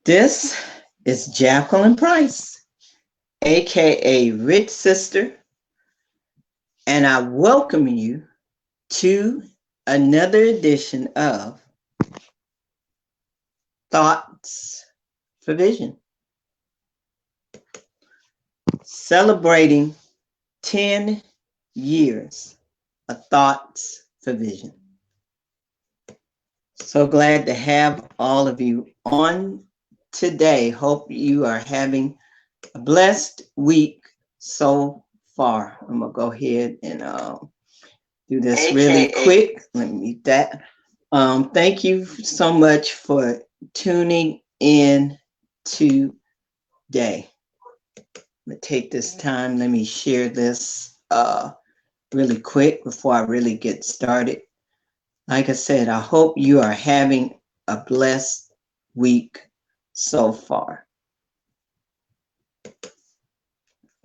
This is Jacqueline Price, aka Rich Sister, and I welcome you to another edition of Thoughts for Vision, celebrating 10 years of Thoughts for Vision. So glad to have all of you on today. Hope you are having a blessed week so far. I'm going to go ahead and do this really quick. Let me mute that. Thank you so much for tuning in today. I'm going to take this time. Let me share this really quick before I really get started. Like I said, I hope you are having a blessed week so far.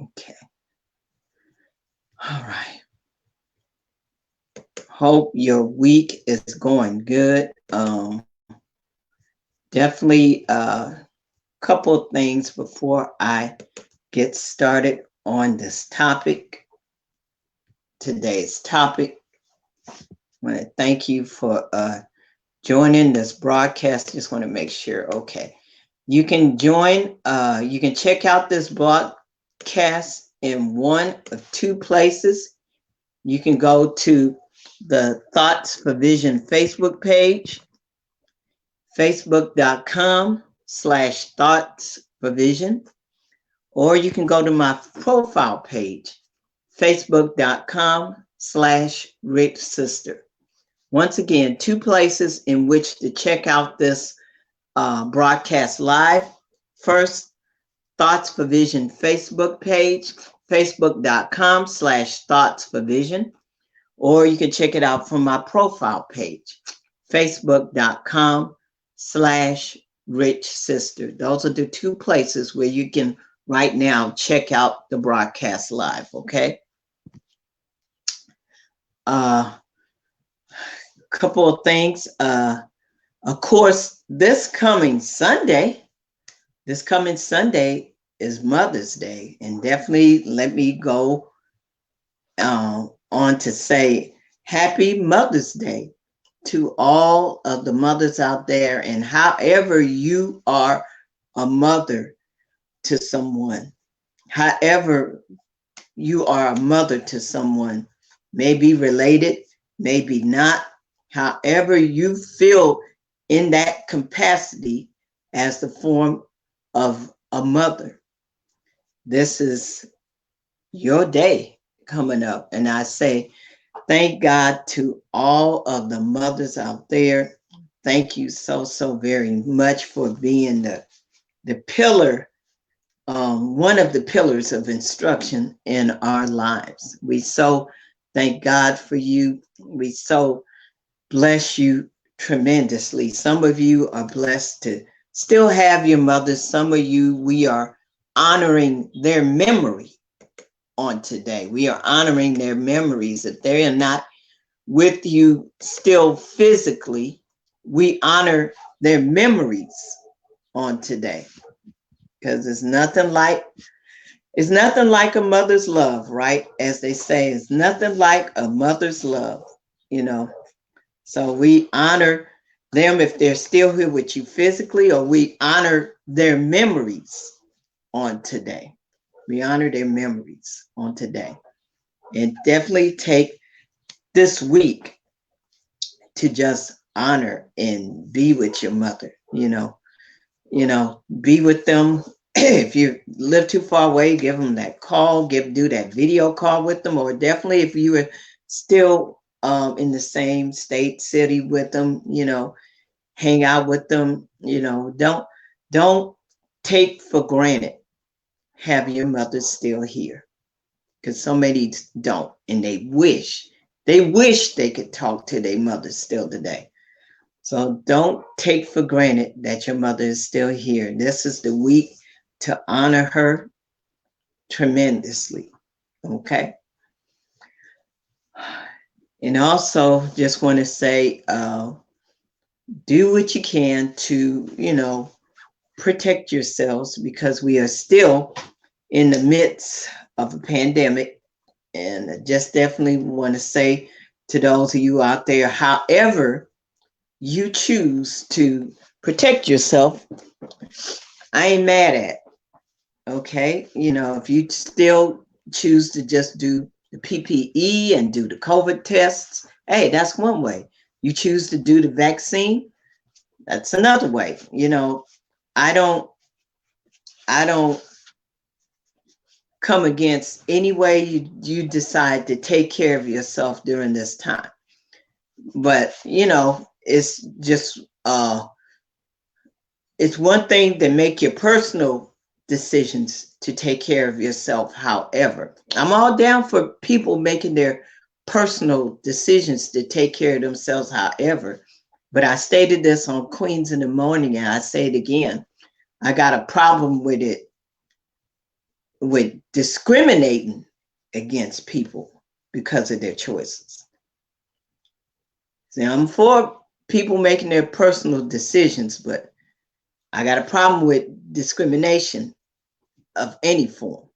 Okay. All right. Hope your week is going good. Definitely a couple of things before I get started on this topic. Today's topic. I want to thank you for joining this broadcast. Just want to make sure. Okay. You can join, you can check out this broadcast in one of two places. You can go to the Thoughts for Vision Facebook page, facebook.com/Thoughts for Vision, or you can go to my profile page, facebook.com/Rich Sister. Once again, two places in which to check out this broadcast live. First, Thoughts for Vision Facebook page, facebook.com/Thoughts for Vision, or you can check it out from my profile page, facebook.com/Rich Sister. Those are the two places where you can right now check out the broadcast live, okay? Couple of things. Of course, this coming Sunday is Mother's Day, and definitely let me go on to say Happy Mother's Day to all of the mothers out there, and however you are a mother to someone, however you are a mother to someone, maybe related, maybe not, however you feel in that capacity as the form of a mother. This is your day coming up. And I say, thank God to all of the mothers out there. Thank you so very much for being the pillar, one of the pillars of instruction in our lives. We so thank God for you. We so bless you tremendously. Some of you are blessed to still have your mothers. Some of you, we are honoring their memory on today. We are honoring their memories. If they are not with you still physically, we honor their memories on today. Because it's nothing like a mother's love, right? As they say, it's nothing like a mother's love, you know. So we honor them if they're still here with you physically, or we honor their memories on today. We honor their memories on today. And definitely take this week to just honor and be with your mother, you know, be with them. If you live too far away, give them that call, do that video call with them, or definitely if you are still in the same state, city with them, you know, hang out with them, you know, don't take for granted having your mother still here, because so many don't, and they wish they could talk to their mother still today. So don't take for granted that your mother is still here. This is the week to honor her tremendously. Okay. And also just want to say, do what you can to, you know, protect yourselves because we are still in the midst of a pandemic. And I just definitely want to say to those of you out there, however you choose to protect yourself, I ain't mad at. Okay. If you still choose to just do the PPE and do the COVID tests, hey, that's one way. You choose to do the vaccine, that's another way. I don't I don't come against any way you decide to take care of yourself during this time. But it's just it's one thing to make your personal decisions to take care of yourself. However, I'm all down for people making their personal decisions to take care of themselves. However, but I stated this on Queens in the Morning, and I say it again. I got a problem with it, with discriminating against people because of their choices. See, I'm for people making their personal decisions, but I got a problem with discrimination of any form.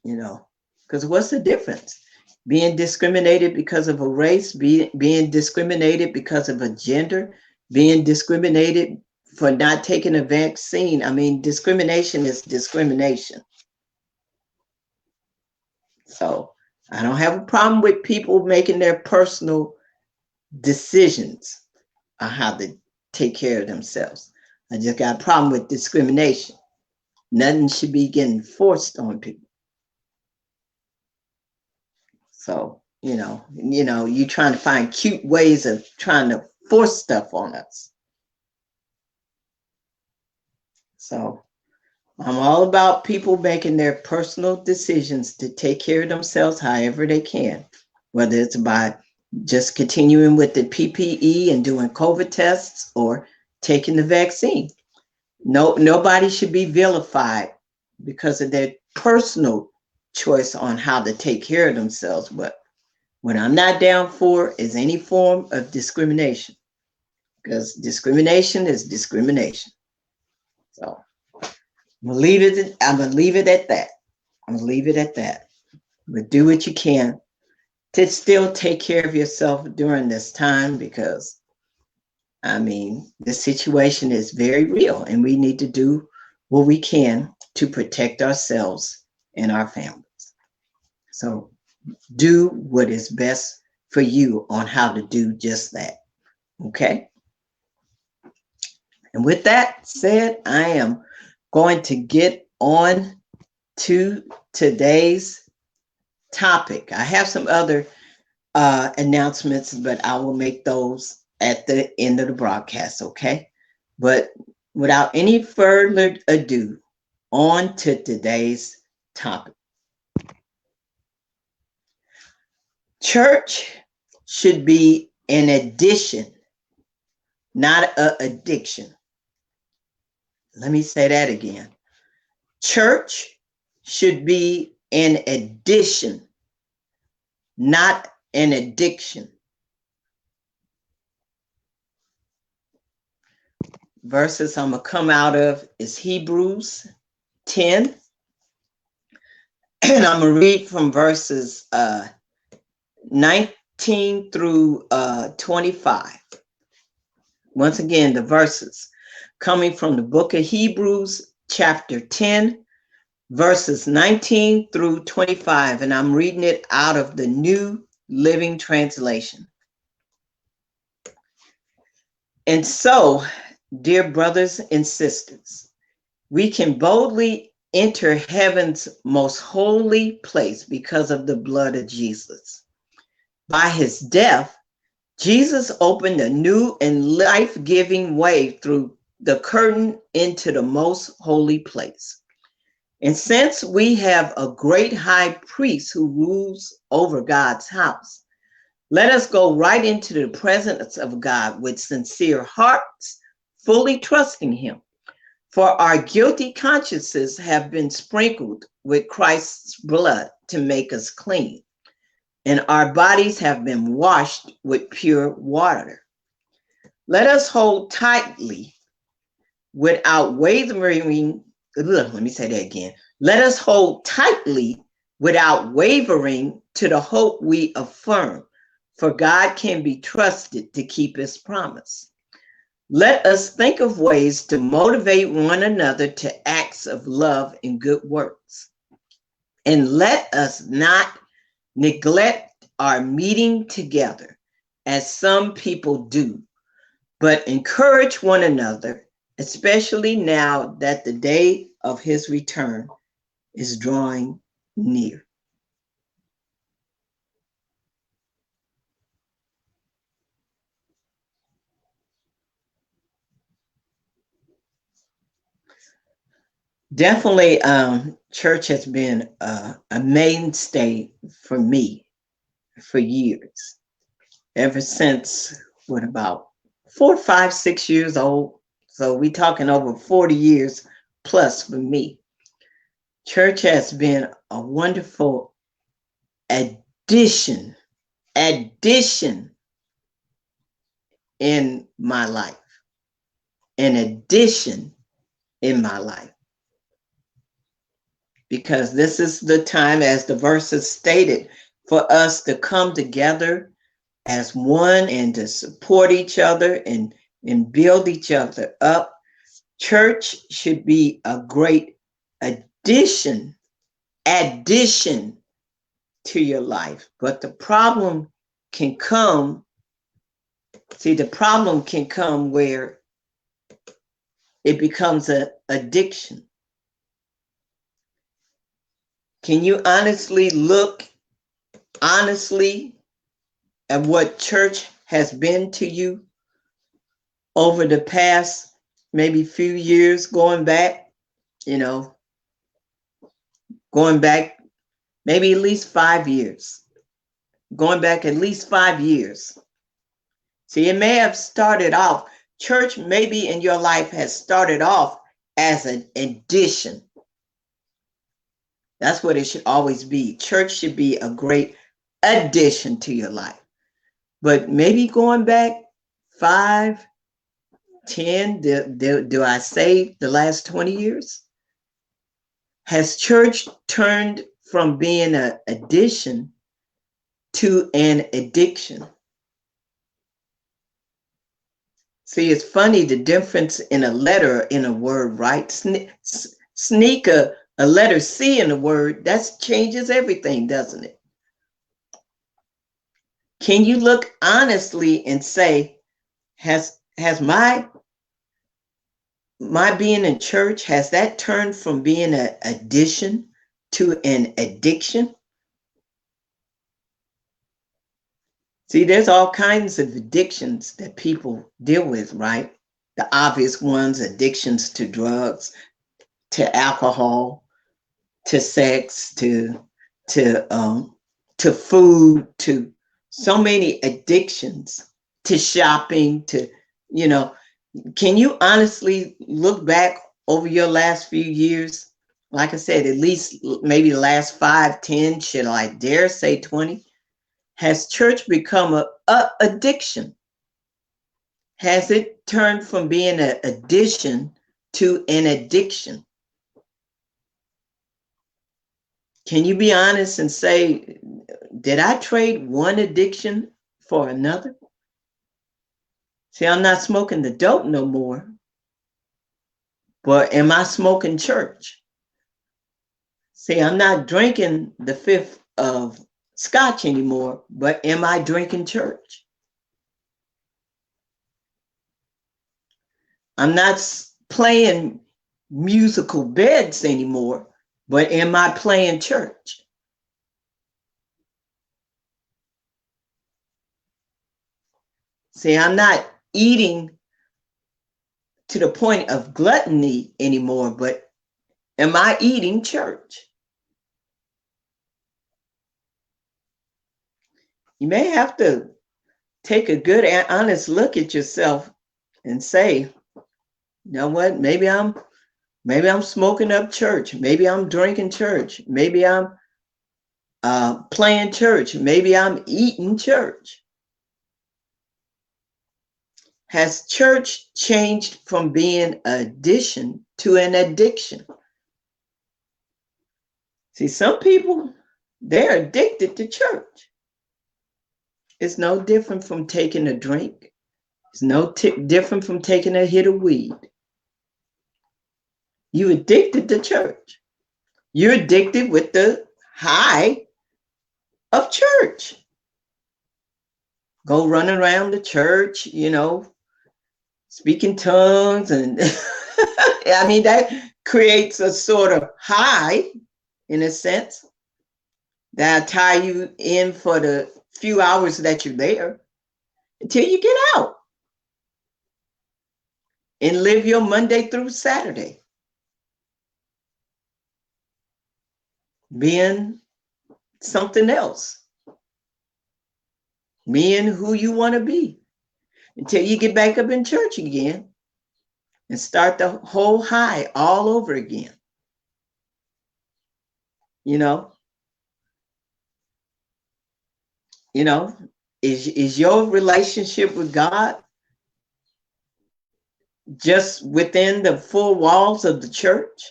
Because what's the difference? Being discriminated because of a race, being discriminated because of a gender, being discriminated for not taking a vaccine. I mean, discrimination is discrimination. So I don't have a problem with people making their personal decisions on how to take care of themselves. I just got a problem with discrimination. Nothing should be getting forced on people. So, you trying to find cute ways of trying to force stuff on us. So I'm all about people making their personal decisions to take care of themselves however they can, whether it's by just continuing with the PPE and doing COVID tests or taking the vaccine. Nobody should be vilified because of their personal choice on how to take care of themselves. But what I'm not down for is any form of discrimination, because discrimination is discrimination. So I'm gonna leave it at that. I'm gonna leave it at that. But do what you can to still take care of yourself during this time, because the situation is very real and we need to do what we can to protect ourselves and our families. So do what is best for you on how to do just that. Okay. And with that said, I am going to get on to today's topic. I have some other announcements, but I will make those at the end of the broadcast. Okay. But without any further ado, on to today's topic. Church should be an addition, not an addiction. Let me say that again. Church should be an addition, not an addiction. Verses I'm going to come out of is Hebrews 10. And I'm going to read from verses 19 through 25. Once again, the verses coming from the book of Hebrews, chapter 10, verses 19 through 25. And I'm reading it out of the New Living Translation. And so, dear brothers and sisters, we can boldly enter heaven's most holy place because of the blood of Jesus. By his death, Jesus opened a new and life-giving way through the curtain into the most holy place. And since we have a great high priest who rules over God's house, let us go right into the presence of God with sincere hearts, fully trusting him. For our guilty consciences have been sprinkled with Christ's blood to make us clean, and our bodies have been washed with pure water. Let us hold tightly without wavering. Let me say that again. Let us hold tightly without wavering to the hope we affirm, for God can be trusted to keep his promise. Let us think of ways to motivate one another to acts of love and good works. And let us not neglect our meeting together, as some people do, but encourage one another, especially now that the day of his return is drawing near. Definitely, church has been a mainstay for me for years, ever since what, about 4, 5, 6 years old. So we talking over 40 years plus for me. Church has been a wonderful addition in my life, an addition in my life. Because this is the time, as the verses stated, for us to come together as one and to support each other and build each other up. Church should be a great addition to your life. But the problem can come where it becomes an addiction. Can you look honestly at what church has been to you over the past maybe few years, going back maybe at least 5 years, going back at least 5 years. See, it may have started off, church maybe in your life has started off as an addition. That's what it should always be. Church should be a great addition to your life. But maybe going back 5, 10, do I say the last 20 years? Has church turned from being an addition to an addiction? See, it's funny the difference in a letter in a word, right? Sneak a letter C in a word, that changes everything, doesn't it? Can you look honestly and say, has my being in church, has that turned from being an addition to an addiction? See, there's all kinds of addictions that people deal with, right? The obvious ones, addictions to drugs, to alcohol, to sex, to food, to so many addictions, to shopping, to, can you honestly look back over your last few years? Like I said, at least maybe the last 5, 10, should I dare say 20? Has church become a addiction? Has it turned from being an addition to an addiction? Can you be honest and say, did I trade one addiction for another? See, I'm not smoking the dope no more, but am I smoking church? See, I'm not drinking the 5th of scotch anymore, but am I drinking church? I'm not playing musical beds anymore, but am I playing church? See, I'm not eating to the point of gluttony anymore, but am I eating church? You may have to take a good and honest look at yourself and say, you know what, maybe I'm smoking up church. Maybe I'm drinking church. Maybe I'm playing church. Maybe I'm eating church. Has church changed from being an addition to an addiction? See, some people, they're addicted to church. It's no different from taking a drink. It's no different from taking a hit of weed. You addicted to church. You're addicted with the high of church. Go running around the church, speaking tongues. And I mean, that creates a sort of high, in a sense, that tie you in for the few hours that you're there until you get out and live your Monday through Saturday, being something else, being who you want to be, until you get back up in church again and start the whole high all over again. Is your relationship with God just within the four walls of the church?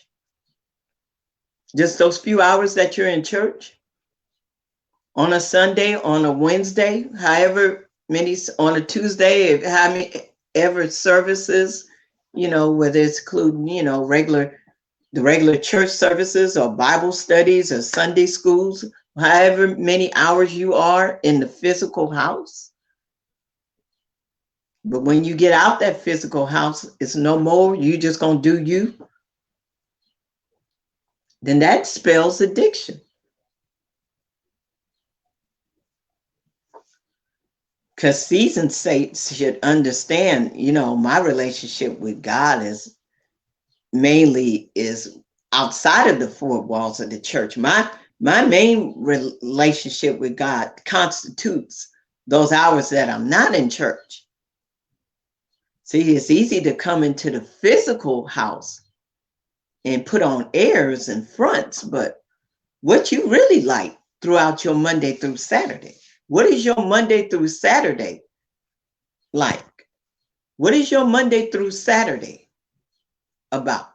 Just those few hours that you're in church? On a Sunday, on a Wednesday, however many, on a Tuesday, how many ever services, whether it's including, the regular church services or Bible studies or Sunday schools, however many hours you are in the physical house. But when you get out that physical house, it's no more, you just gonna do you. Then that spells addiction. Because seasoned saints should understand, my relationship with God is outside of the four walls of the church. My main relationship with God constitutes those hours that I'm not in church. See, it's easy to come into the physical house and put on airs and fronts, but what you really like throughout your Monday through Saturday? What is your Monday through Saturday like? What is your Monday through Saturday about?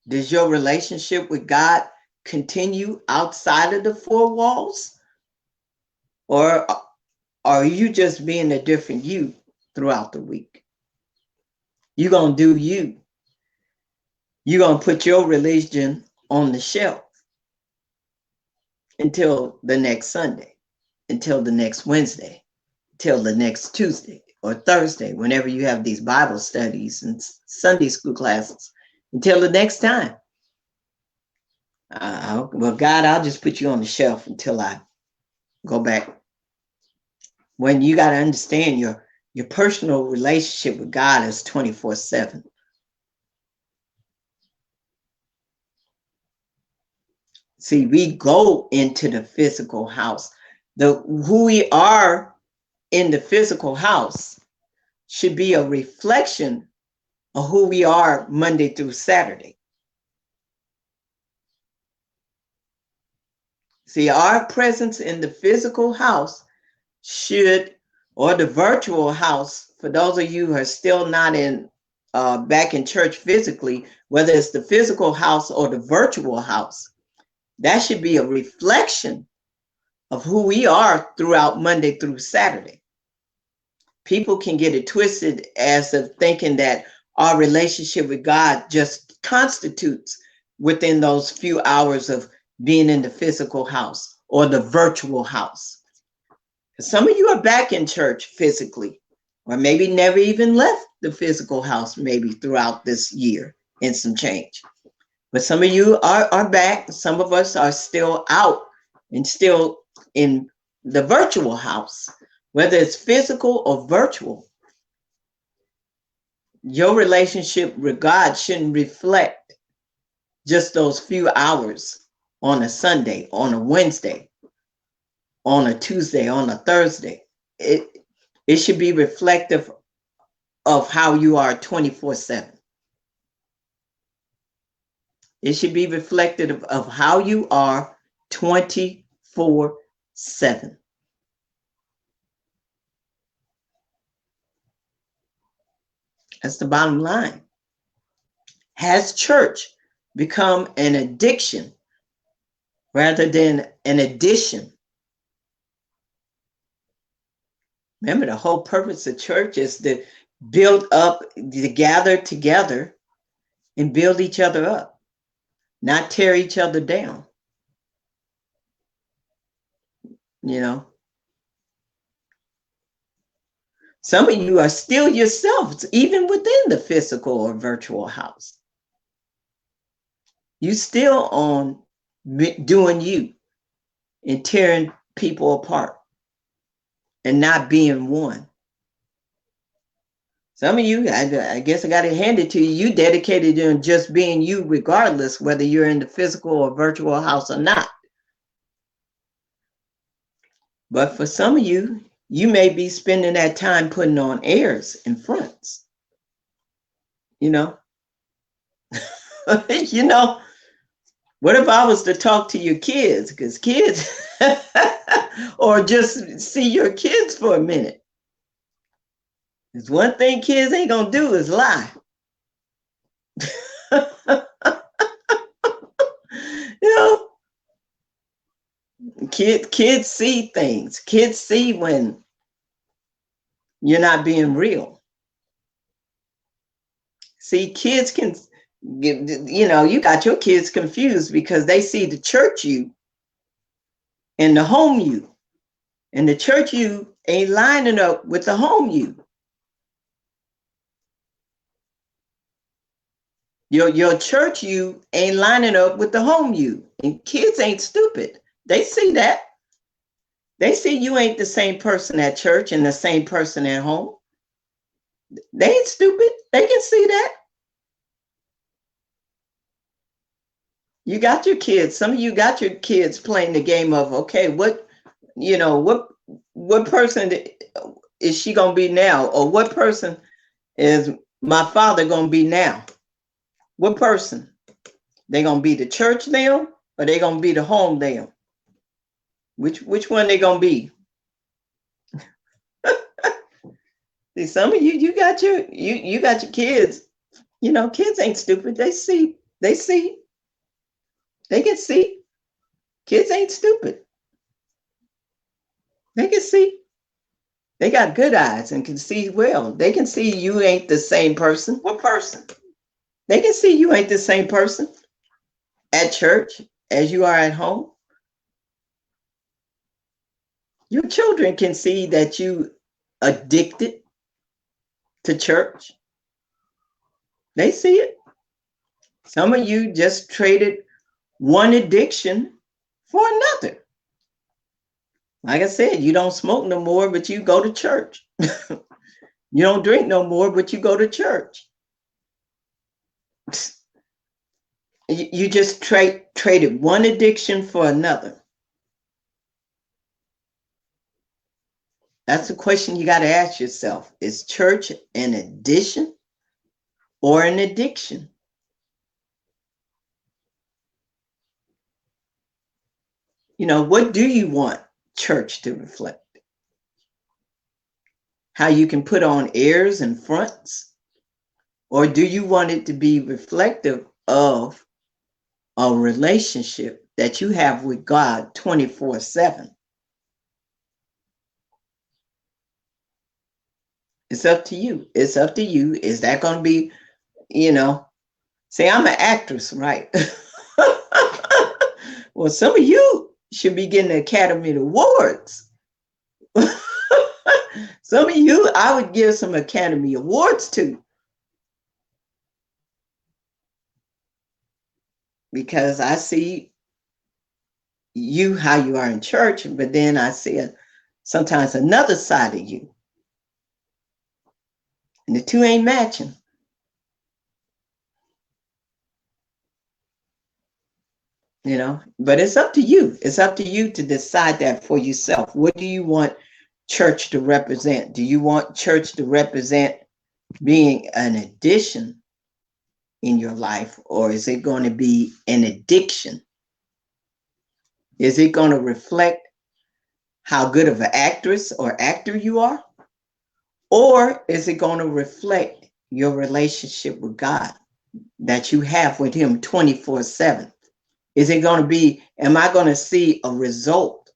Does your relationship with God continue outside of the four walls? Or are you just being a different you throughout the week? You're going to do you. You're going to put your religion on the shelf until the next Sunday, until the next Wednesday, till the next Tuesday or Thursday, whenever you have these Bible studies and Sunday school classes, until the next time. Well, God, I'll just put you on the shelf until I go back. When you got to understand your personal relationship with God is 24/7. See, we go into the physical house. Who we are in the physical house should be a reflection of who we are Monday through Saturday. See, our presence in the physical house or the virtual house, for those of you who are still not back in church physically, whether it's the physical house or the virtual house, that should be a reflection of who we are throughout Monday through Saturday. People can get it twisted as of thinking that our relationship with God just constitutes within those few hours of being in the physical house or the virtual house. Some of you are back in church physically, or maybe never even left the physical house, maybe throughout this year and some change. But some of you are back. Some of us are still out and still in the virtual house, whether it's physical or virtual. Your relationship with God shouldn't reflect just those few hours on a Sunday, on a Wednesday, on a Tuesday, on a Thursday. It should be reflective of how you are 24/7. It should be reflective of how you are 24/7. That's the bottom line. Has church become an addiction rather than an addition? Remember, the whole purpose of church is to build up, to gather together and build each other up, not tear each other down. You know, some of you are still yourselves, even within the physical or virtual house. You still on doing you and tearing people apart and not being one. Some of you, I guess I got to hand it to you, you dedicated to just being you regardless whether you're in the physical or virtual house or not. But for some of you, you may be spending that time putting on airs and fronts. You know, you know, what if I was to talk to your kids? Because kids, or just see your kids for a minute. There's one thing kids ain't gonna do is lie. You know, kids see things. Kids see when you're not being real. See, kids can, you know, you got your kids confused because they see the church you and the home you. And the church you ain't lining up with the home you. Your church you ain't lining up with the home you. And kids ain't stupid. They see that. They see you ain't the same person at church and the same person at home. They ain't stupid. They can see that. You got your kids. Some of you got your kids playing the game of, okay, what, you know, what person is she gonna be now? Or what person is my father gonna be now? What person? They gonna be the church now, or they gonna be the home now? Which one they gonna be? See, some of you got you got your kids. You know, kids ain't stupid. They see. They can see. Kids ain't stupid. They can see. They got good eyes and can see well. They can see you ain't the same person. What person? They can see you ain't the same person at church as you are at home. Your children can see that you addicted to church. They see it. Some of you just traded one addiction for another. Like I said, you don't smoke no more, but you go to church. You don't drink no more, but you go to church. You just traded one addiction for another. That's the question you got to ask yourself. Is church an addition or an addiction? You know, what do you want church to reflect? How you can put on airs and fronts? Or do you want it to be reflective of a relationship that you have with God 24/7? It's up to you. It's up to you. Is that going to be, you know, say I'm an actress, right? Well, some of you should be getting Academy Awards. Some of you, I would give some Academy Awards to. Because I see you how you are in church, but then I see sometimes another side of you. And the two ain't matching. You know, but it's up to you. It's up to you to decide that for yourself. What do you want church to represent? Do you want church to represent being an addition in your life, or is it going to be an addiction? Is it going to reflect how good of an actress or actor you are? Or is it going to reflect your relationship with God that you have with him 24/7? Is it going to be, am I going to see a result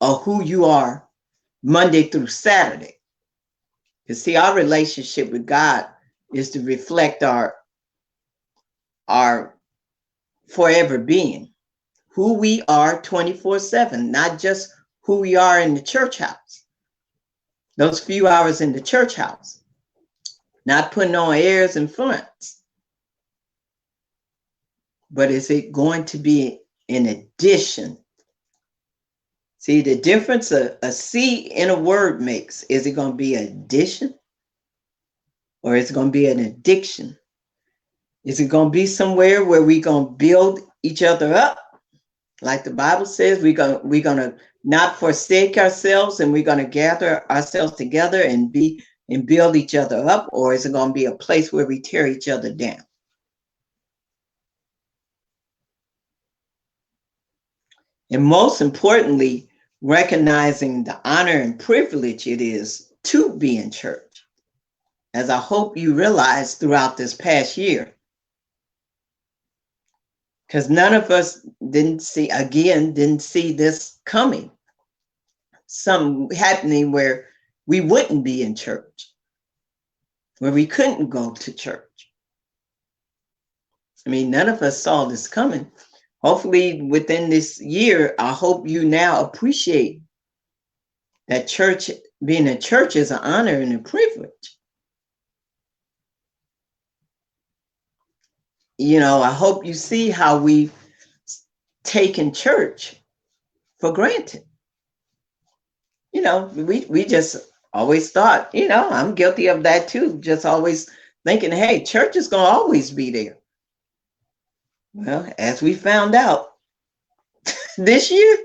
of who you are Monday through Saturday? You see, our relationship with God is to reflect our forever being, who we are 24/7, not just who we are in the church house, those few hours in the church house, not putting on airs and fronts. But is it going to be in addition? See, the difference a C in a word makes, is it going to be addition or is it going to be an addiction? Is it going to be somewhere where we're going to build each other up? Like the Bible says, we're going to not forsake ourselves, and we're going to gather ourselves together and build each other up, or is it going to be a place where we tear each other down? And most importantly, recognizing the honor and privilege it is to be in church, as I hope you realize throughout this past year. Because none of us didn't see this coming. Something happening where we wouldn't be in church, where we couldn't go to church. I mean, none of us saw this coming. Hopefully within this year, I hope you now appreciate that church, being a church, is an honor and a privilege. You know, I hope you see how we've taken church for granted. You know, we just always thought, you know, I'm guilty of that too, just always thinking, hey, church is going to always be there. Well, as we found out this year,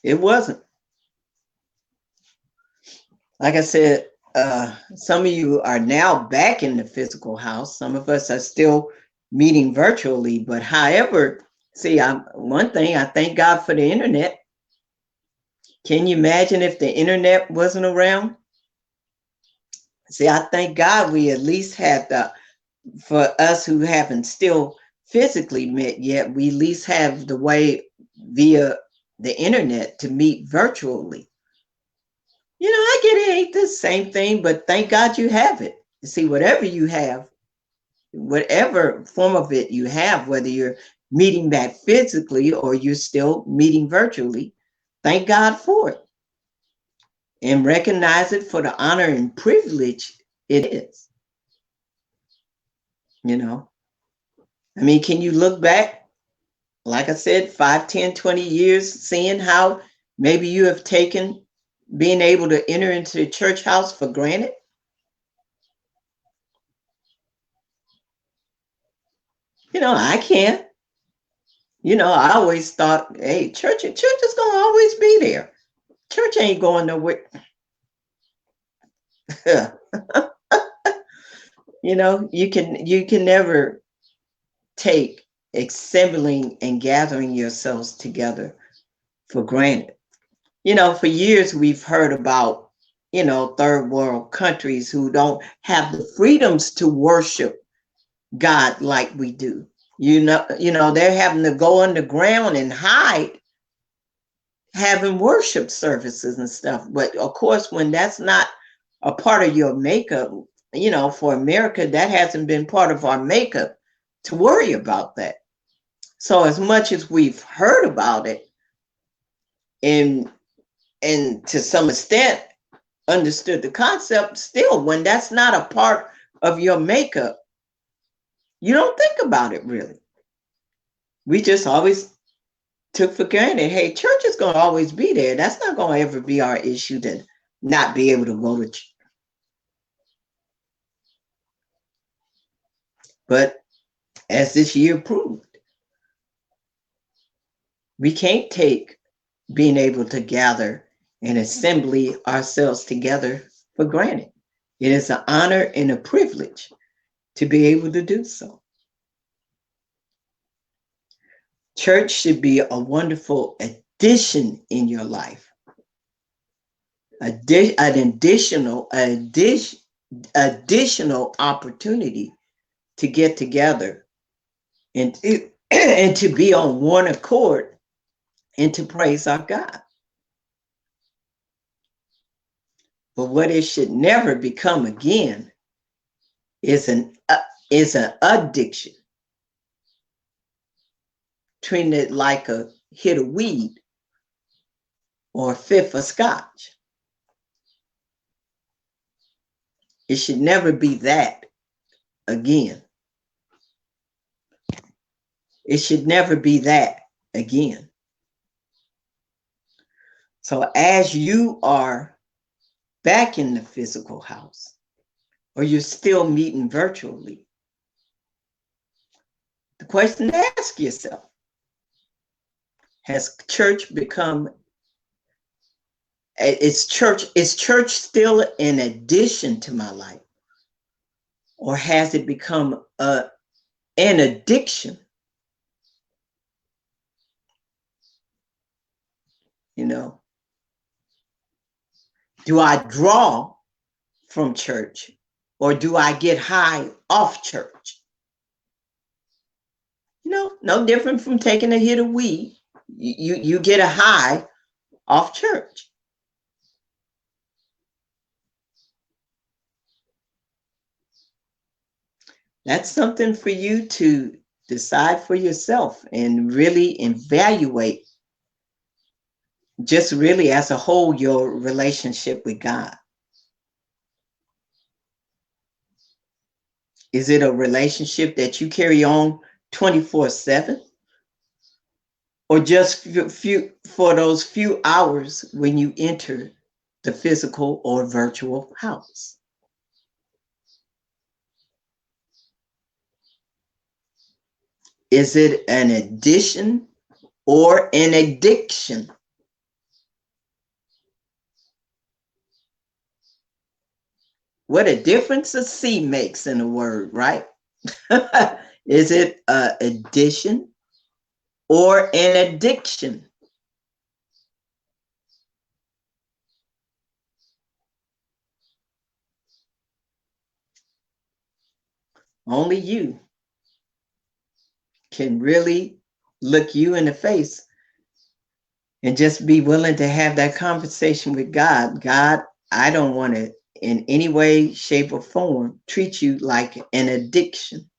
it wasn't. Like I said, some of you are now back in the physical house. Some of us are still meeting virtually, but however, see, one thing, I thank God for the internet. Can you imagine if the internet wasn't around? See, I thank God we at least had for us who haven't still physically met yet, we at least have the way via the internet to meet virtually. You know, I get it ain't the same thing, but thank God you have it. You see, whatever you have, whatever form of it you have, whether you're meeting back physically or you're still meeting virtually, thank God for it. And recognize it for the honor and privilege it is. You know, I mean, can you look back, like I said, 5, 10, 20 years, seeing how maybe you have taken being able to enter into the church house for granted? You know, I can't. You know, I always thought, hey, church is gonna always be there. Church ain't going nowhere. You know, you can never take assembling and gathering yourselves together for granted. You know, for years we've heard about, you know, third world countries who don't have the freedoms to worship God like we do. You know, they're having to go underground and hide having worship services and stuff. But of course, when that's not a part of your makeup, you know, for America, that hasn't been part of our makeup to worry about that. So as much as we've heard about it and to some extent understood the concept, still when that's not a part of your makeup, you don't think about it really. We just always took for granted, hey, church is going to always be there. That's not going to ever be our issue, to not be able to go to church. But as this year proved, we can't take being able to gather and assembly ourselves together for granted. It is an honor and a privilege to be able to do so. Church should be a wonderful addition in your life. additional opportunity to get together and and to be on one accord and to praise our God. But what it should never become again is an addiction. Treating it like a hit of weed or a fifth of scotch. It should never be that again. It should never be that again. So as you are back in the physical house, or you're still meeting virtually, the question to ask yourself, has church become, is church still an addition to my life? Or has it become an addiction? You know, do I draw from church or do I get high off church? You know, no different from taking a hit of weed. You get a high off church. That's something for you to decide for yourself and really evaluate, just really as a whole, your relationship with God. Is it a relationship that you carry on 24/7? Or just for those few hours when you enter the physical or virtual house? Is it an addition or an addiction? What a difference a C makes in a word, right? Is it an addition or an addiction? Only you can really look you in the face and just be willing to have that conversation with God. God, I don't want to in any way, shape, or form treat you like an addiction.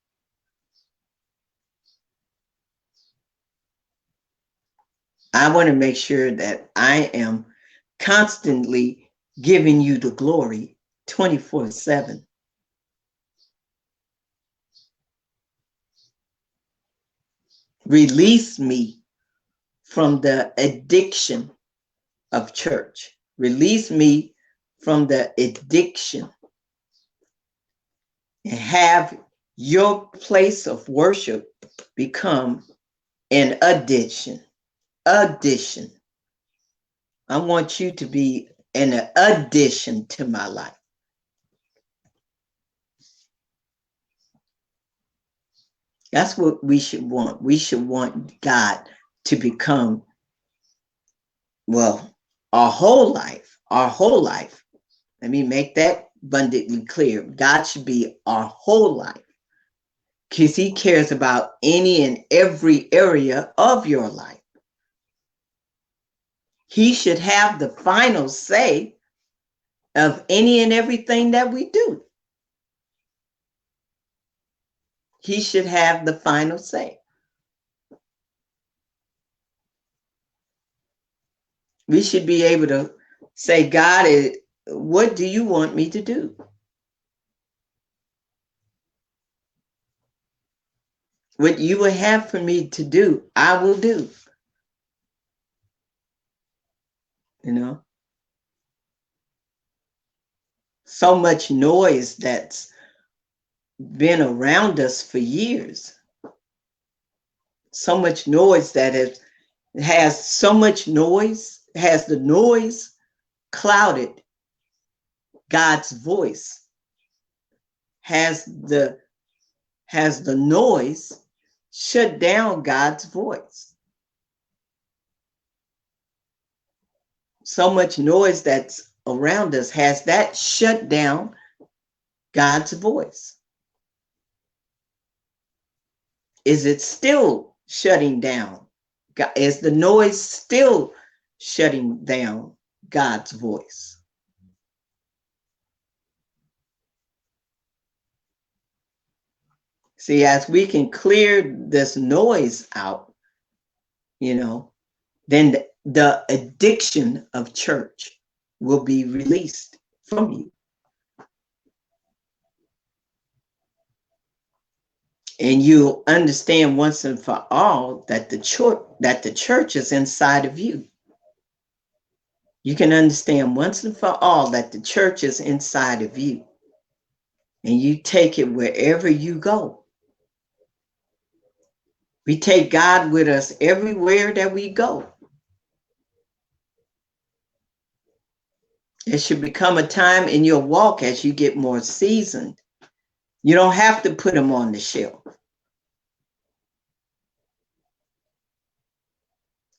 I want to make sure that I am constantly giving you the glory 24/7. Release me from the addiction of church. Release me from the addiction and have your place of worship become an addiction. Addition. I want you to be an addition to my life. That's what we should want. We should want God to become, well, our whole life, our whole life. Let me make that abundantly clear. God should be our whole life because he cares about any and every area of your life. He should have the final say of any and everything that we do. He should have the final say. We should be able to say, God, what do you want me to do? What you will have for me to do, I will do. You know? So much noise that's been around us for years. So much noise that has so much noise, has the noise clouded God's voice, has the noise shut down God's voice. So much noise that's around us, has that shut down God's voice? Is it still shutting down? Is the noise still shutting down God's voice? See, as we can clear this noise out, then the addiction of church will be released from you. And you'll understand once and for all that the church is inside of you. You can understand once and for all that the church is inside of you. And you take it wherever you go. We take God with us everywhere that we go. It should become a time in your walk as you get more seasoned. You don't have to put him on the shelf.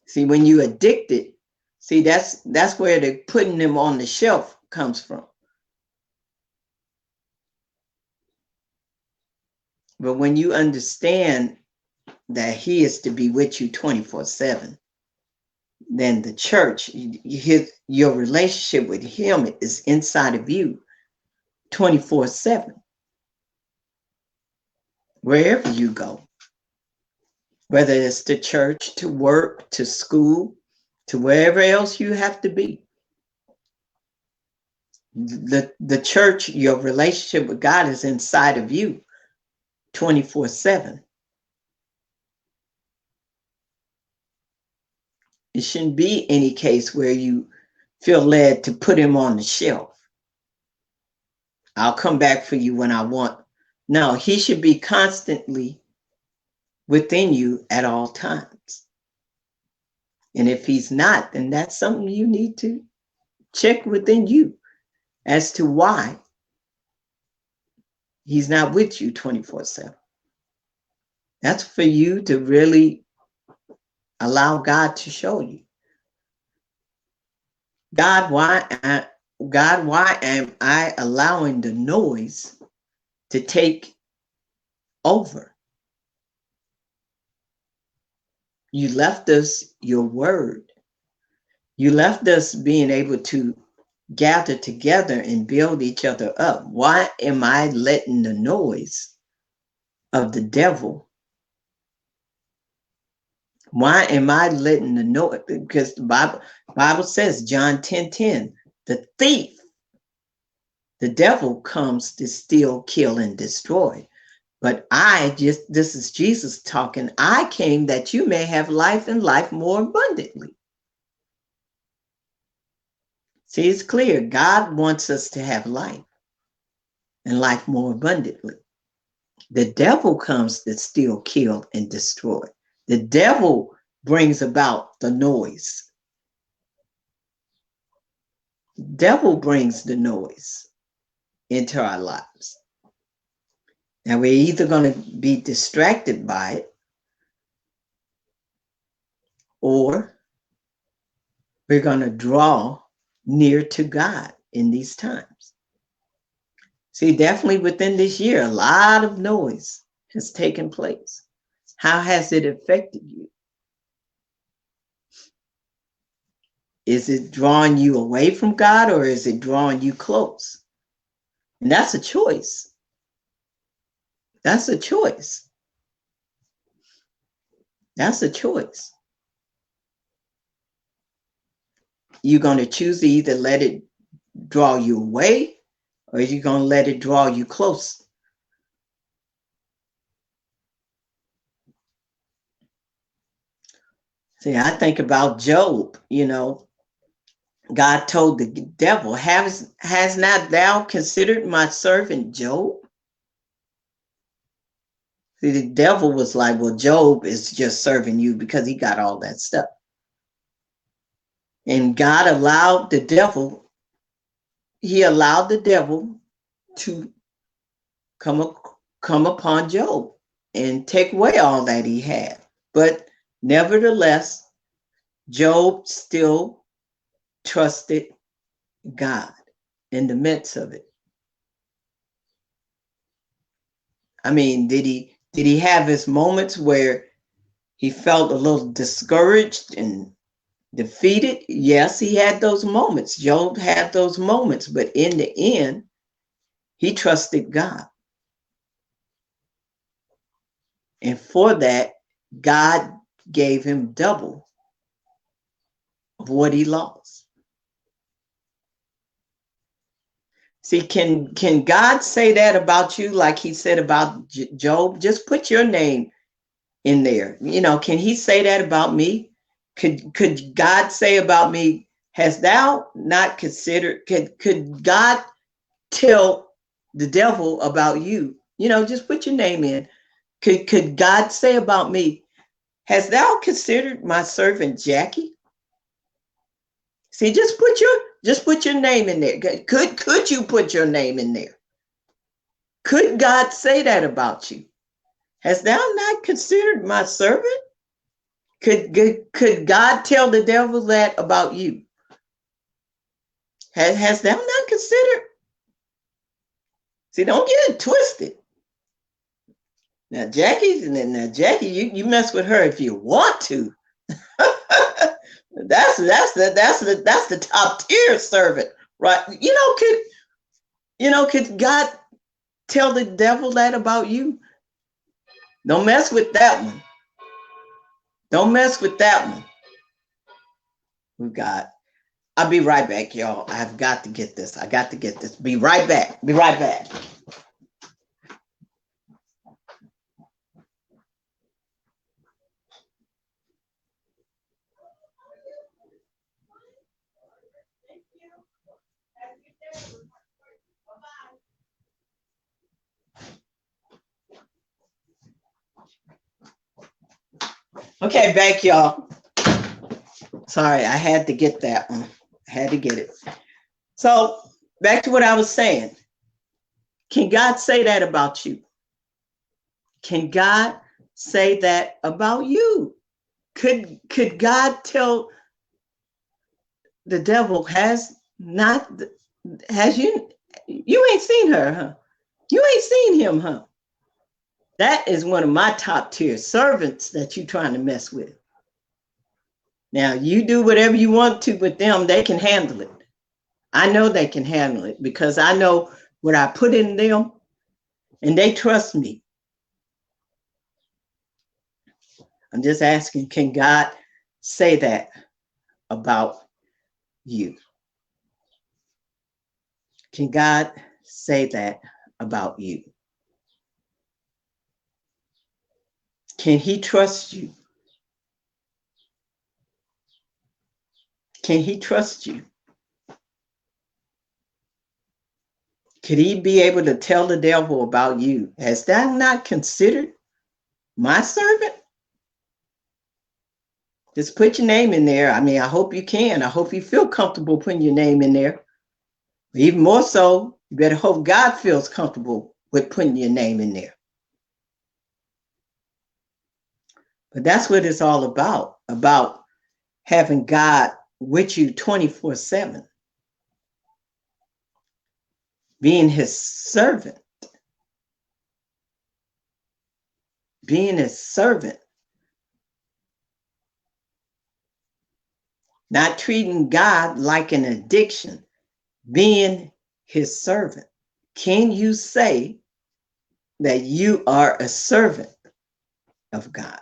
See, when you addicted, see, that's where the putting him on the shelf comes from. But when you understand that he is to be with you 24/7, then the church, your relationship with him is inside of you 24/7. Wherever you go, whether it's to church, to work, to school, to wherever else you have to be. The church, your relationship with God is inside of you 24/7. It shouldn't be any case where you feel led to put him on the shelf. I'll come back for you when I want. No, he should be constantly within you at all times. And if he's not, then that's something you need to check within you as to why he's not with you 24/7. That's for you to really allow God to show you. God, why am I allowing the noise to take over? You left us your word. You left us being able to gather together and build each other up. Why am I letting the noise of the devil? Why am I letting the noise? Because the Bible says, John 10:10, the thief, the devil comes to steal, kill, and destroy. But this is Jesus talking, I came that you may have life and life more abundantly. See, it's clear. God wants us to have life and life more abundantly. The devil comes to steal, kill, and destroy. The devil brings about the noise. The devil brings the noise into our lives. Now, we're either going to be distracted by it, or we're going to draw near to God in these times. See, definitely within this year, a lot of noise has taken place. How has it affected you? Is it drawing you away from God, or is it drawing you close? And that's a choice. That's a choice. That's a choice. You're going to choose to either let it draw you away, or you're going to let it draw you close. See, I think about Job, God told the devil, has not thou considered my servant Job? See, the devil was like, well, Job is just serving you because he got all that stuff. And God allowed the devil, he allowed the devil to come upon Job and take away all that he had. But nevertheless, Job still trusted God in the midst of it? I mean, did he have his moments where he felt a little discouraged and defeated? Yes, he had those moments. Job had those moments, but in the end, he trusted God. And for that, God gave him double of what he lost. See, can God say that about you like he said about Job? Just put your name in there. You know, can he say that about me? Could God say about me, has thou not considered, could God tell the devil about you? You know, just put your name in. Could God say about me, has thou considered my servant Jackie? See, just put your name in there. Could you put your name in there? Could God say that about you? Has thou not considered my servant? Could God tell the devil that about you? Has thou not considered? See, don't get it twisted. Now, Jackie, you mess with her if you want to. that's the top tier servant, right? Could God tell the devil that about you? Don't mess with that one. Don't mess with that one. We got. I'll be right back, y'all. I've got to get this. I got to get this. Be right back. Be right back. Okay, back, y'all. Sorry, I had to get that one. I had to get it. So back to what I was saying. Can God say that about you? Can God say that about you? Could God tell the devil, has you ain't seen her, huh? You ain't seen him, huh? That is one of my top tier servants that you trying to mess with. Now, you do whatever you want to with them, they can handle it. I know they can handle it because I know what I put in them and they trust me. I'm just asking, can God say that about you? Can God say that about you? Can he trust you? Can he trust you? Could he be able to tell the devil about you? Has that not considered my servant? Just put your name in there. I mean, I hope you can. I hope you feel comfortable putting your name in there. Even more so, you better hope God feels comfortable with putting your name in there. But that's what it's all about having God with you 24/7, being his servant, being his servant, not treating God like an addiction, being his servant. Can you say that you are a servant of God?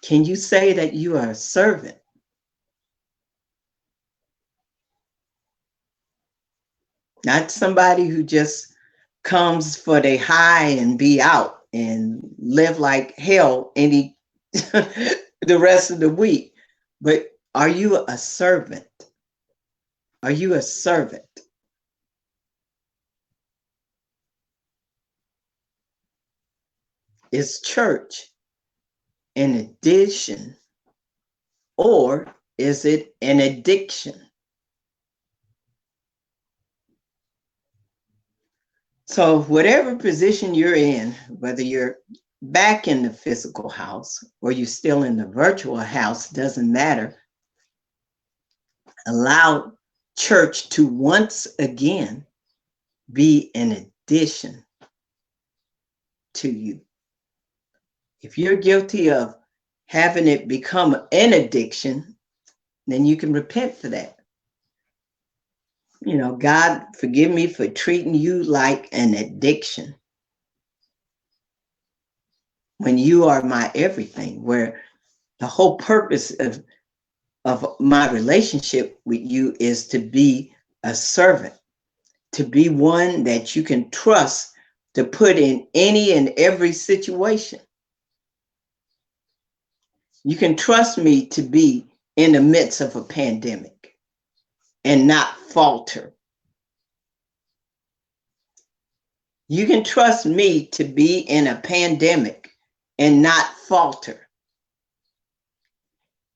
Can you say that you are a servant? Not somebody who just comes for the high and be out and live like hell any the rest of the week. But are you a servant? Are you a servant? Is church an addition or is it an addiction? So whatever position you're in, whether you're back in the physical house or you're still in the virtual house, doesn't matter. Allow church to once again be an addition to you. If you're guilty of having it become an addiction, then you can repent for that. You know, God, forgive me for treating you like an addiction when you are my everything, where the whole purpose of my relationship with you is to be a servant, to be one that you can trust to put in any and every situation. You can trust me to be in the midst of a pandemic and not falter. You can trust me to be in a pandemic and not falter.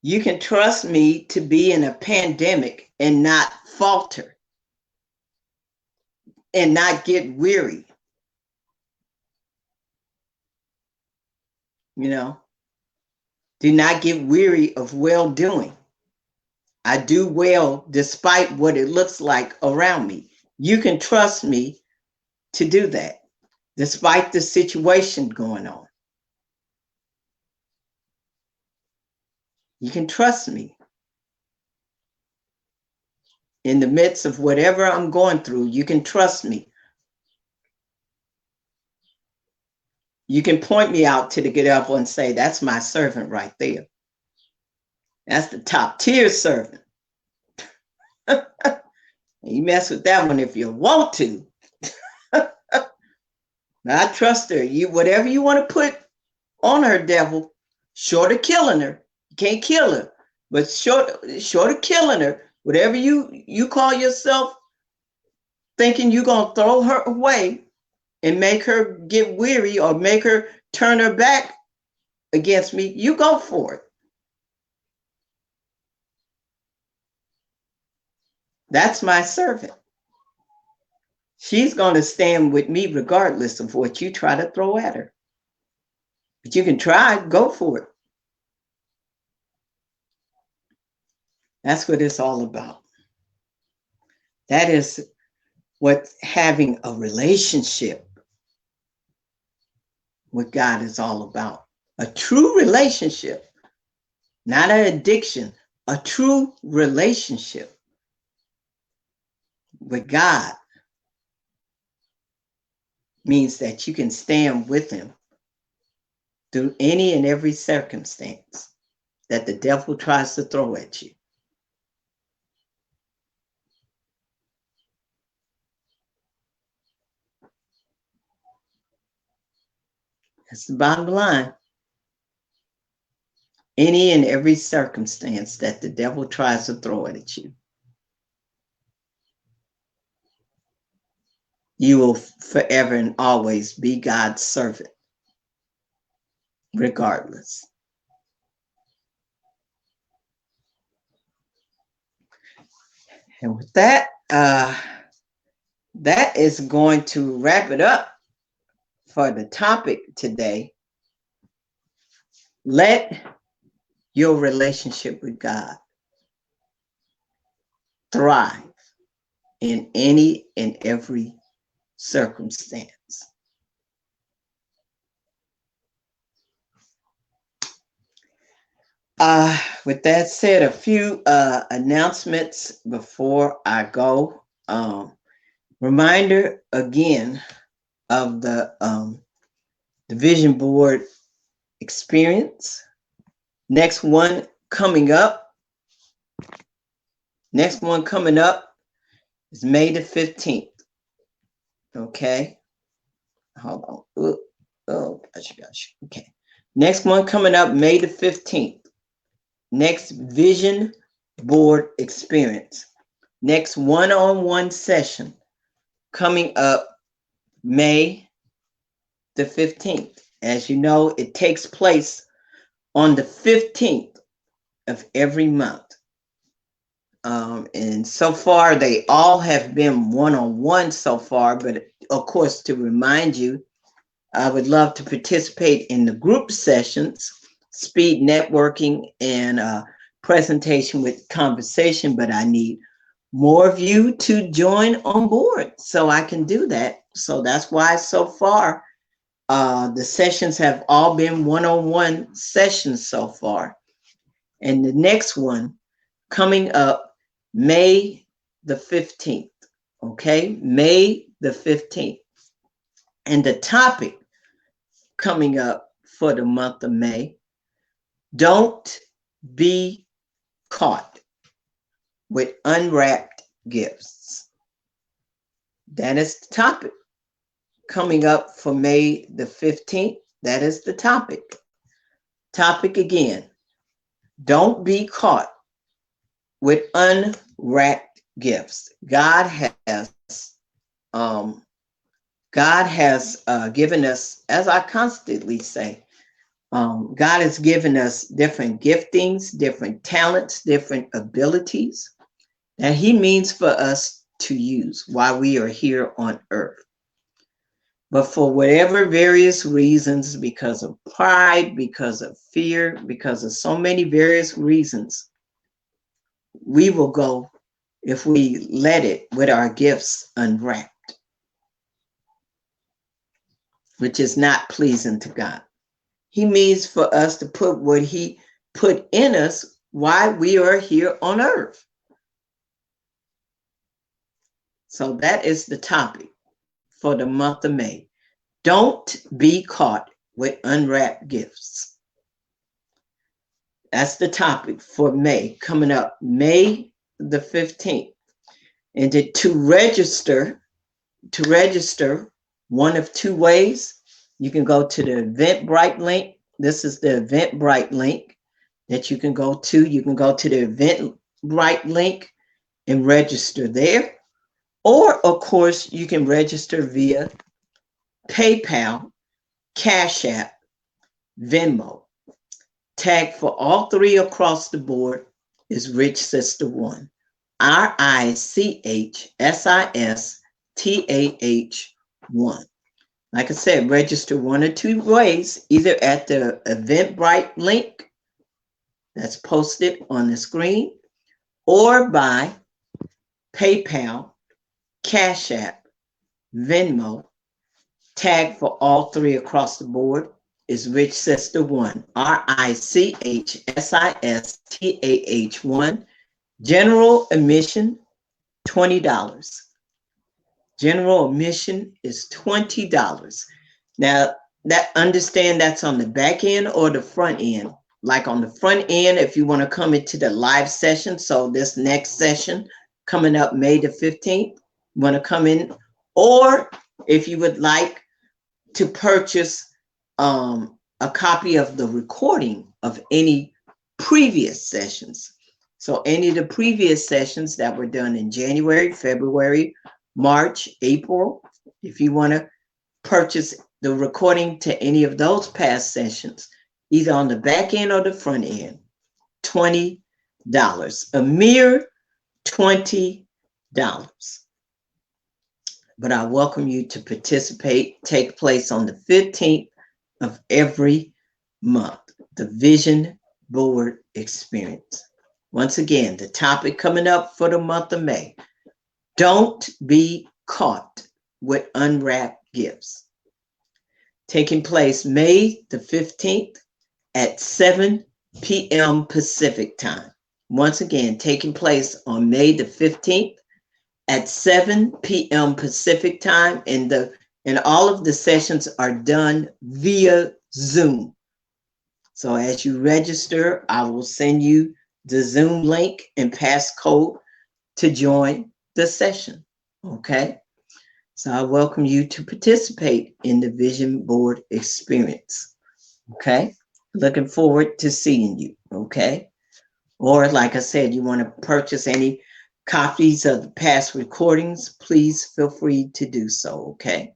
You can trust me to be in a pandemic and not falter and not get weary. You know, do not get weary of well doing. I do well despite what it looks like around me. You can trust me to do that despite the situation going on. You can trust me in the midst of whatever I'm going through. You can trust me. You can point me out to the devil and say, that's my servant right there. That's the top tier servant. You mess with that one if you want to. I trust her. You, whatever you want to put on her, devil, short of killing her. You can't kill her, but short of killing her, whatever you call yourself thinking you're going to throw her away and make her get weary or make her turn her back against me, you go for it. That's my servant. She's going to stand with me regardless of what you try to throw at her. But you can try, go for it. That's what it's all about. That is what having a relationship with God is all about. A true relationship, not an addiction, a true relationship with God means that you can stand with him through any and every circumstance that the devil tries to throw at you. That's the bottom line. Any and every circumstance that the devil tries to throw at you, you will forever and always be God's servant, regardless. And with that, that is going to wrap it up for the topic today. Let your relationship with God thrive in any and every circumstance. With that said, a few announcements before I go. Reminder again of the Vision Board experience. Next one coming up is May the 15th. Okay. Hold on. Oh, gosh. Okay. Next one coming up, May the 15th. Next Vision Board experience. Next one-on-one session coming up May the 15th. As you know, it takes place on the 15th of every month. And so far, they all have been one-on-one so far. But of course, to remind you, I would love to participate in the group sessions, speed networking, and presentation with conversation, but I need more of you to join on board so I can do that. So that's why so far the sessions have all been one-on-one sessions so far. And the next one coming up May the 15th. Okay, May the 15th. And the topic coming up for the month of May, don't be caught with unwrapped gifts. That is the topic coming up for May the 15th. That is the topic. Topic again, don't be caught with unwrapped gifts. God has given us, as I constantly say, God has given us different giftings, different talents, different abilities that He means for us to use while we are here on earth. But for whatever various reasons, because of pride, because of fear, because of so many various reasons, we will go, if we let it, with our gifts unwrapped, which is not pleasing to God. He means for us to put what He put in us while we are here on earth. So that is the topic for the month of May. Don't be caught with unwrapped gifts. That's the topic for May, coming up May the 15th. And to register, one of two ways. You can go to the Eventbrite link. This is the Eventbrite link that you can go to. You can go to the Eventbrite link and register there. Or, of course, you can register via PayPal, Cash App, Venmo. Tag for all three across the board is Rich Sister One. RICHSISTAH1. Like I said, register one or two ways, either at the Eventbrite link that's posted on the screen, or by PayPal, Cash App, Venmo. Tag for all three across the board is Rich Sister One. RICHSISTAH1. General admission, $20. General admission is $20. Now, understand that's on the back end or the front end. Like on the front end, if you want to come into the live session, so this next session coming up May the 15th, you want to come in, or if you would like to purchase a copy of the recording of any previous sessions. So any of the previous sessions that were done in January, February, March, April, if you want to purchase the recording to any of those past sessions, either on the back end or the front end, $20. A mere $20. But I welcome you to participate. Take place on the 15th of every month, the Vision Board Experience. Once again, the topic coming up for the month of May, don't be caught with unwrapped gifts. Taking place May the 15th at 7 p.m. Pacific time. Once again, taking place on May the 15th at 7 p.m. Pacific time, and all of the sessions are done via Zoom. So as you register, I will send you the Zoom link and passcode to join the session. Okay? So I welcome you to participate in the Vision Board Experience. Okay? Looking forward to seeing you. Okay? Or like I said, you want to purchase any copies of the past recordings, please feel free to do so. Okay?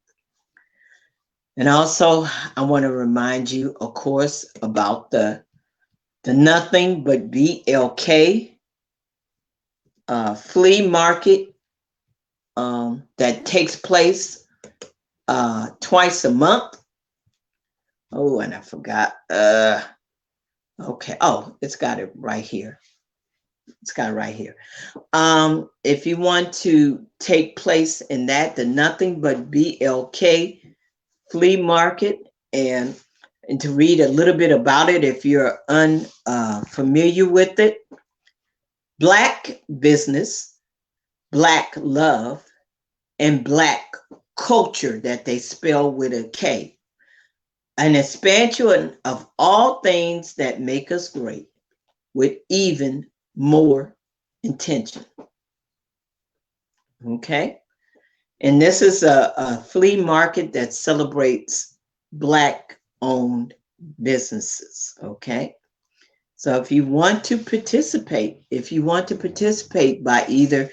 And also, I want to remind you, of course, about the Nothing But BLK flea market that takes place twice a month. Oh, and I forgot. Okay. Oh, it's got it right here. It's got it right here. If you want to take place in that, the Nothing But BLK flea market, and to read a little bit about it if you're unfamiliar with it. Black business, Black love, and Black culture, that they spell with a K. An expansion of all things that make us great with even more intention. Okay? And this is a flea market that celebrates Black owned businesses. Okay? So if you want to participate, by either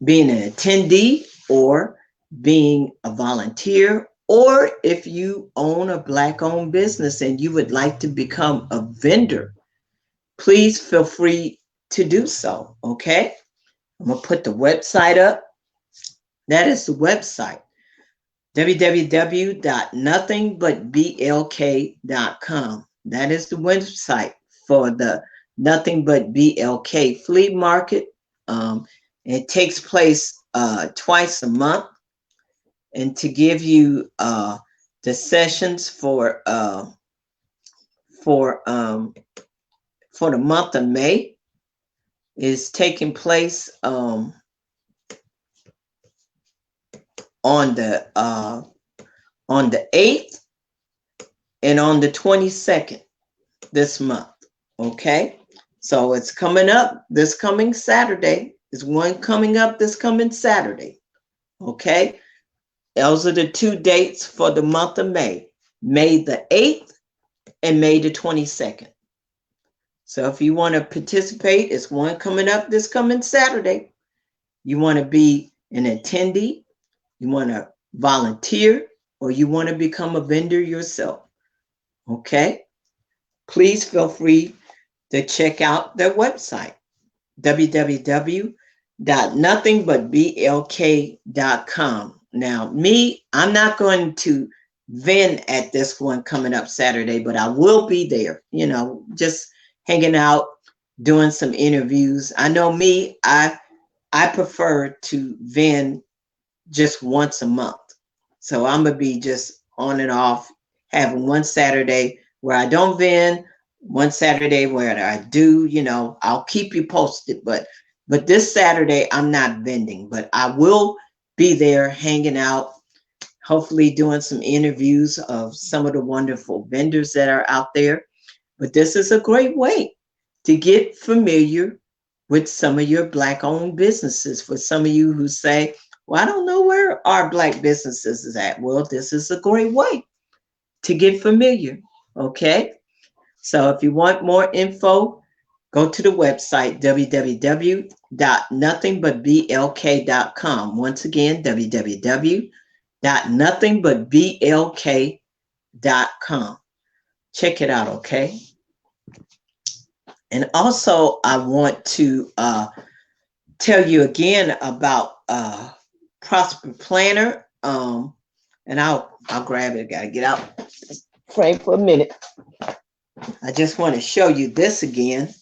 being an attendee or being a volunteer, or if you own a Black owned business and you would like to become a vendor, please feel free to do so. Okay? I'm going to put the website up. That is the website, www.nothingbutblk.com. That is the website for the Nothing But BLK flea market. It takes place twice a month. And to give you the sessions for the month of May, is taking place on the 8th and on the 22nd this month. Okay, so it's coming up this coming Saturday. There's one coming up this coming Saturday. Okay, those are the two dates for the month of May, May the 8th and May the 22nd. So if you want to participate, it's one coming up this coming Saturday. You want to be an attendee, you want to volunteer, or you want to become a vendor yourself. Okay, please feel free to check out their website, www.nothingbutblk.com. Now, I'm not going to vend at this one coming up Saturday, but I will be there, just hanging out, doing some interviews. I know me, I prefer to vend just once a month. So I'm going to be just on and off, having one Saturday where I don't vend, one Saturday where I do, I'll keep you posted. But this Saturday, I'm not vending, but I will be there hanging out, hopefully doing some interviews of some of the wonderful vendors that are out there. But this is a great way to get familiar with some of your Black-owned businesses. For some of you who say, well, I don't know where our Black businesses is at. Well, this is a great way to get familiar, okay? So if you want more info, go to the website, www.nothingbutblk.com. Once again, www.nothingbutblk.com. Check it out, okay? And also, I want to tell you again about Prosper Planner. And I'll grab it. Gotta get out frame for a minute. I just want to show you this again.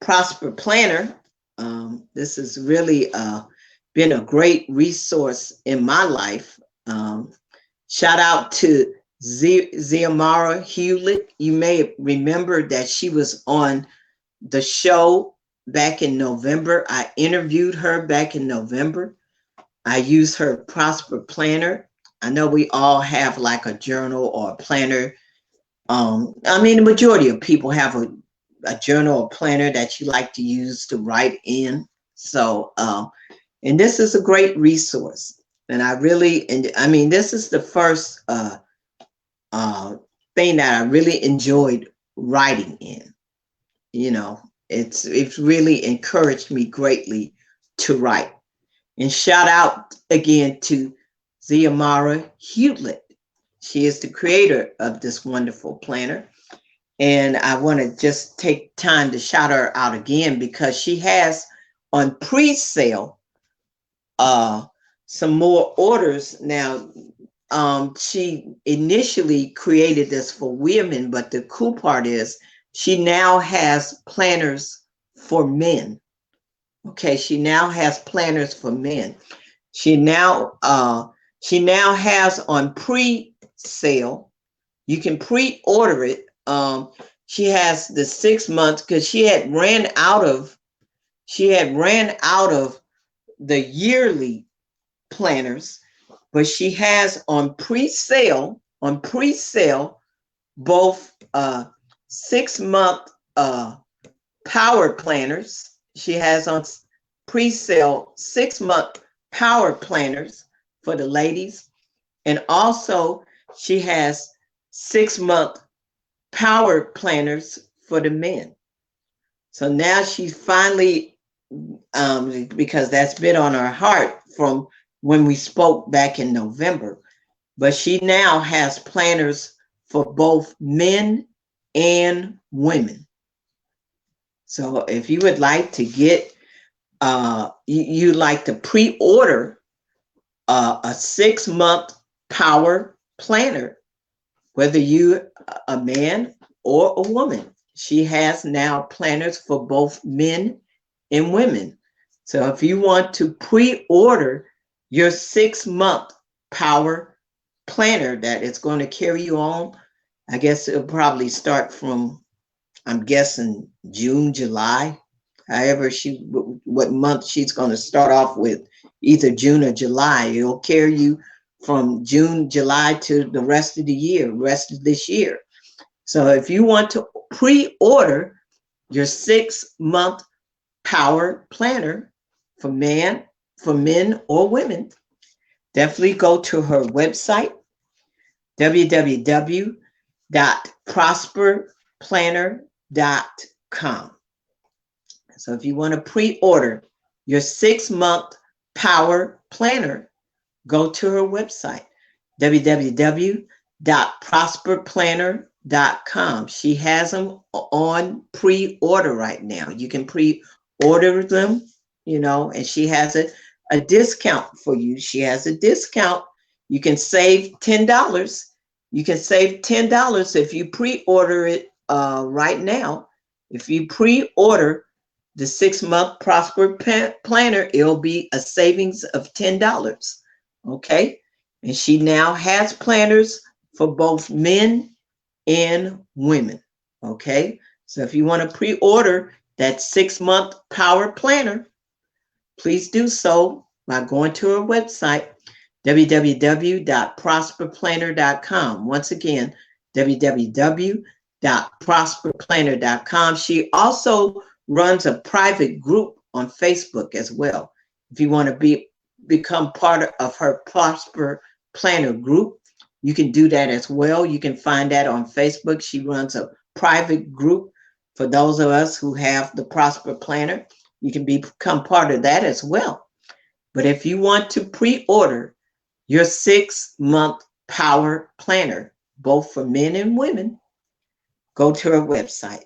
Prosper Planner. This has really been a great resource in my life. Shout out to Ziamara Hewlett. You may remember that she was on the show back in November. I interviewed her back in November. I use her Prosper Planner. I know we all have like a journal or a planner. The majority of people have a journal or planner that you like to use to write in. So, and this is a great resource. And this is the first thing that I really enjoyed writing in. It's really encouraged me greatly to write. And shout out again to Ziamara Hewlett. She is the creator of this wonderful planner. And I want to just take time to shout her out again because she has on pre-sale some more orders. Now, she initially created this for women, but the cool part is she now has planners for men. Okay, she now has planners for men. She now has on pre-sale. You can pre-order it. She has the 6 months because she had ran out of the yearly planners, but she has on pre-sale both 6 month power planners. She has on pre-sale 6 month power planners for the ladies, and also she has 6 month power planners for the men. So now she's finally, because that's been on her heart from when we spoke back in November, but she now has planners for both men and women. So if you would like to get, you like to pre-order a 6 month power planner, whether you a man or a woman, she has now planners for both men and women. So if you want to pre-order your 6 month power planner that is going to carry you on, I guess it'll probably start from, I'm guessing, June, July, however what month she's going to start off with, either June or July. It'll carry you from June, July to the rest of this year. So if you want to pre-order your 6 month power planner for men or women, definitely go to her website, www.prosperplanner.com. So if you want to pre-order your 6 month power planner, go to her website, www.prosperplanner.com. She has them on pre-order right now. You can pre-order them, and she has a discount for you. She has a discount. You can save $10. You can save $10 if you pre-order it right now. If you pre-order the 6 month Prosper Planner, it'll be a savings of $10. Okay. And she now has planners for both men and women. Okay. So if you want to pre-order that 6 month power planner, please do so by going to her website, www.prosperplanner.com. Once again, www.prosperplanner.com. She also runs a private group on Facebook as well. If you want to become part of her Prosper Planner group, you can do that as well. You can find that on Facebook. She runs a private group for those of us who have the Prosper Planner. You can become part of that as well. But if you want to pre-order your 6 month power planner, both for men and women, go to her website,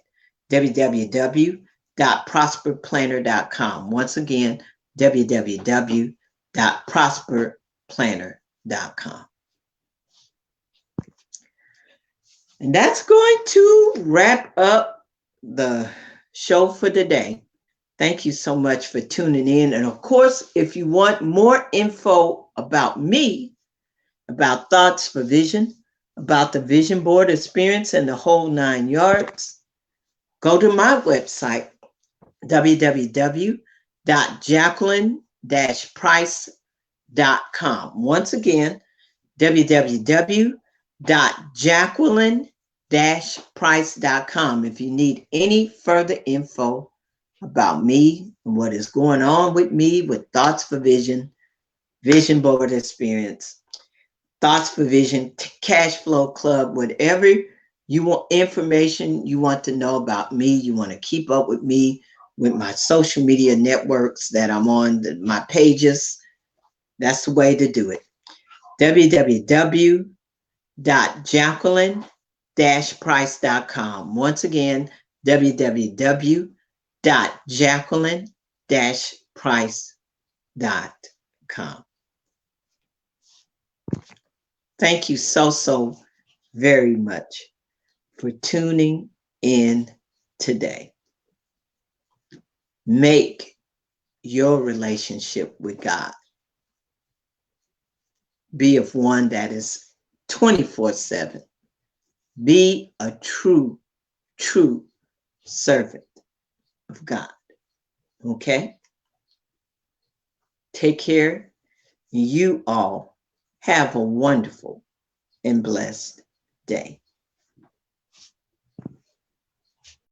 www.prosperplanner.com. Once again, www.prosperplanner.com. And that's going to wrap up the show for today. Thank you so much for tuning in. And of course, if you want more info about me, about Thoughts for Vision, about the Vision Board experience and the whole 9 yards, go to my website, www.jacqueline-price.com. Once again, www.jacqueline-price.com. If you need any further info about me and what is going on with me with Thoughts for Vision, Vision Board experience, Thoughts for Vision, Cash Flow Club, whatever you want, information you want to know about me, you want to keep up with me with my social media networks that I'm on, my pages, that's the way to do it. www.jacqueline-price.com. Once again, www.jacqueline-price.com. Thank you so very much for tuning in today. Make your relationship with God be of one that is 24/7. Be a true servant of God. Okay? Take care. You all have a wonderful and blessed day.